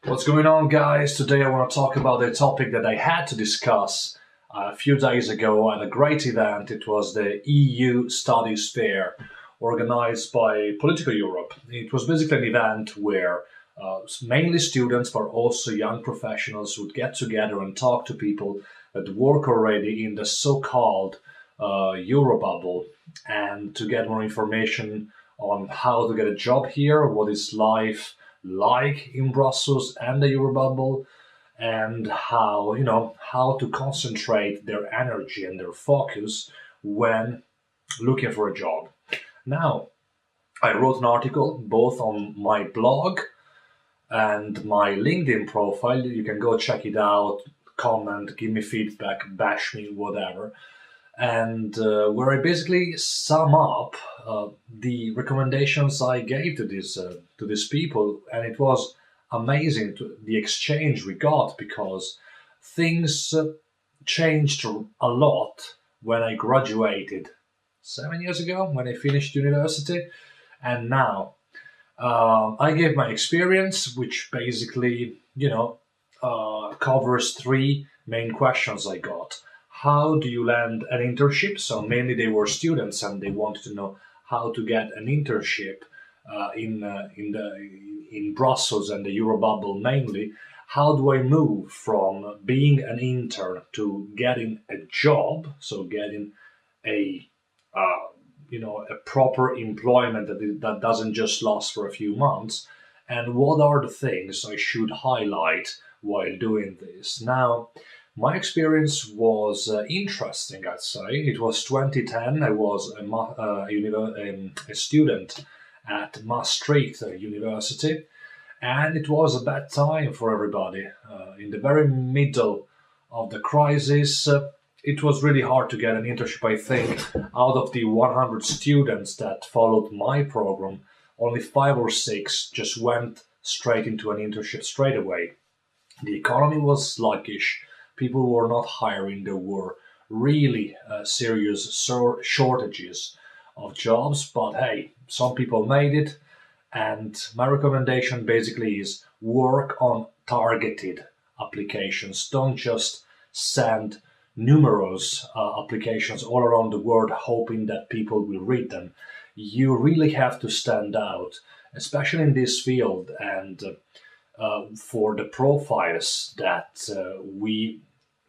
What's going on, guys? Today I want to talk about a topic that I had to discuss a few days ago at a great event. It was the EU Studies Fair organized by Political Europe. It was basically an event where mainly students, but also young professionals would get together and talk to people that work already in the so-called Eurobubble and to get more information on how to get a job here, what is life like in Brussels and the Eurobubble, and how to concentrate their energy and their focus when looking for a job. Now, I wrote an article both on my blog and my LinkedIn profile. You can go check it out, comment, give me feedback, bash me, whatever. And where I basically sum up the recommendations I gave to these people, and it was amazing the exchange we got because things changed a lot when I graduated 7 years ago when I finished university, and now I gave my experience, which basically covers three main questions I got. How do you land an internship? So mainly they were students and they wanted to know how to get an internship in Brussels and the Eurobubble mainly. How do I move from being an intern to getting a job? So getting a a proper employment that doesn't just last for a few months. And what are the things I should highlight while doing this? Now, my experience was interesting, I'd say. It was 2010. I was a student at Maastricht University, and it was a bad time for everybody. In the very middle of the crisis, it was really hard to get an internship. I think out of the 100 students that followed my program, only 5 or 6 just went straight into an internship straight away. The economy was sluggish. People were not hiring. There were really serious shortages of jobs. But hey, some people made it. And my recommendation basically is work on targeted applications. Don't just send numerous applications all around the world hoping that people will read them. You really have to stand out, especially in this field. And for the profiles that we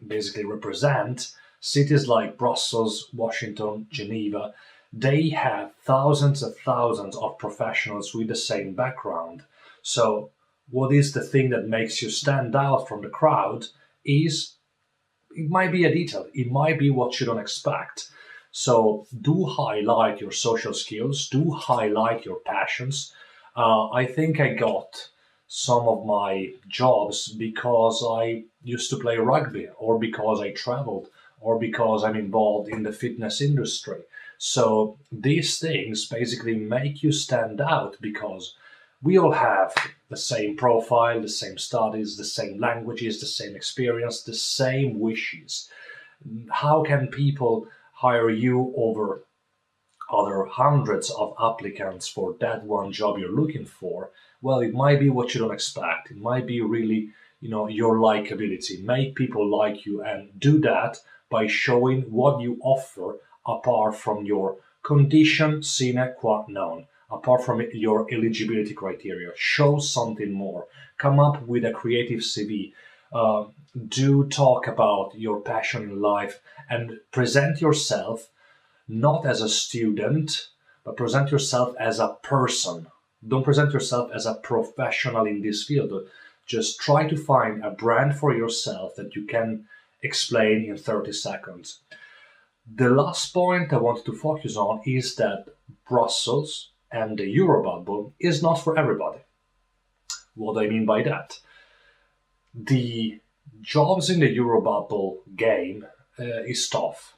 basically represent, cities like Brussels, Washington, Geneva, they have thousands of professionals with the same background. So what is the thing that makes you stand out from the crowd is it might be a detail, it might be what you don't expect. So do highlight your social skills, do highlight your passions. I think I got some of my jobs because I used to play rugby, or because I traveled, or because I'm involved in the fitness industry. So these things basically make you stand out because we all have the same profile, the same studies, the same languages, the same experience, the same wishes. How can people hire you over other hundreds of applicants for that one job you're looking for? Well, it might be what you don't expect. It might be really, your likability. Make people like you, and do that by showing what you offer apart from your condition sine qua non, apart from your eligibility criteria. Show something more. Come up with a creative CV. Do talk about your passion in life and present yourself not as a student, but present yourself as a person. Don't present yourself as a professional in this field. Just try to find a brand for yourself that you can explain in 30 seconds. The last point I wanted to focus on is that Brussels and the Eurobubble is not for everybody. What do I mean by that? The jobs in the Eurobubble game is tough.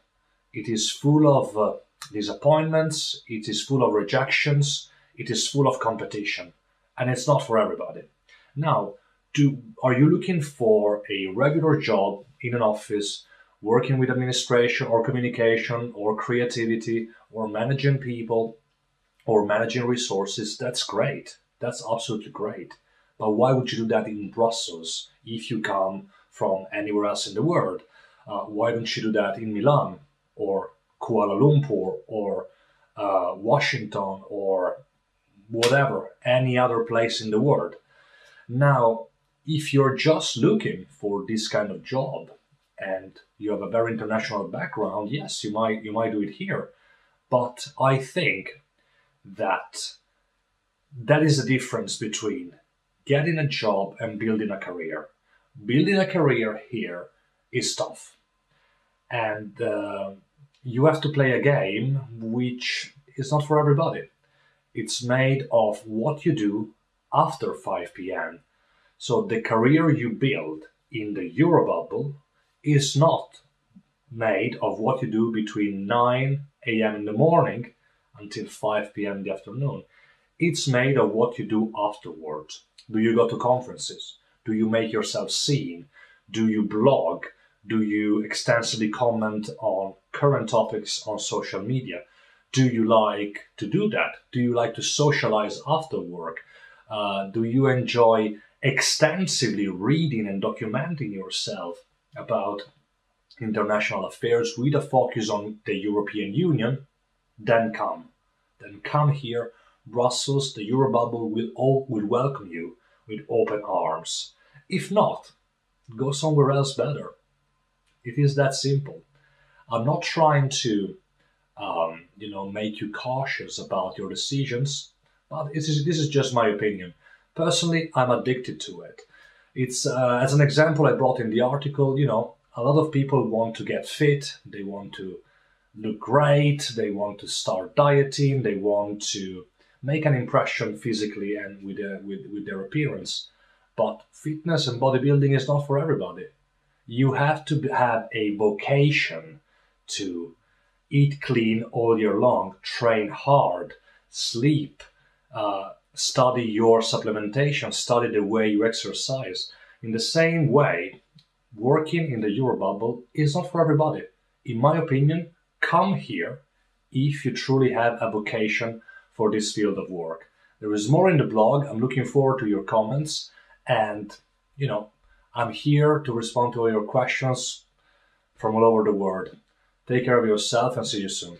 It is full of disappointments, it is full of rejections, it is full of competition, and it's not for everybody. Now, are you looking for a regular job in an office, working with administration or communication or creativity or managing people or managing resources? That's great. That's absolutely great. But why would you do that in Brussels if you come from anywhere else in the world? Why don't you do that in Milan or Kuala Lumpur or Washington or whatever, any other place in the world? Now, if you're just looking for this kind of job and you have a very international background, yes, you might do it here. But I think that that is the difference between getting a job and building a career. Building a career here is tough, and you have to play a game which is not for everybody. It's made of what you do after 5 p.m. So the career you build in the Eurobubble is not made of what you do between 9 a.m. in the morning until 5 p.m. in the afternoon. It's made of what you do afterwards. Do you go to conferences? Do you make yourself seen? Do you blog? Do you extensively comment on current topics on social media? Do you like to do that? Do you like to socialize after work? Do you enjoy extensively reading and documenting yourself about international affairs with a focus on the European Union? Then come. Then come here. Brussels, the Eurobubble will welcome you with open arms. If not, go somewhere else better. It is that simple. I'm not trying to, make you cautious about your decisions, but this is just my opinion. Personally, I'm addicted to it. It's as an example I brought in the article. A lot of people want to get fit. They want to look great. They want to start dieting. They want to make an impression physically and with their appearance. But fitness and bodybuilding is not for everybody. You have to have a vocation to eat clean all year long, train hard, sleep, study your supplementation, study the way you exercise. In the same way, working in the Eurobubble is not for everybody. In my opinion, come here if you truly have a vocation for this field of work. There is more in the blog. I'm looking forward to your comments, and I'm here to respond to all your questions from all over the world. Take care of yourself and see you soon.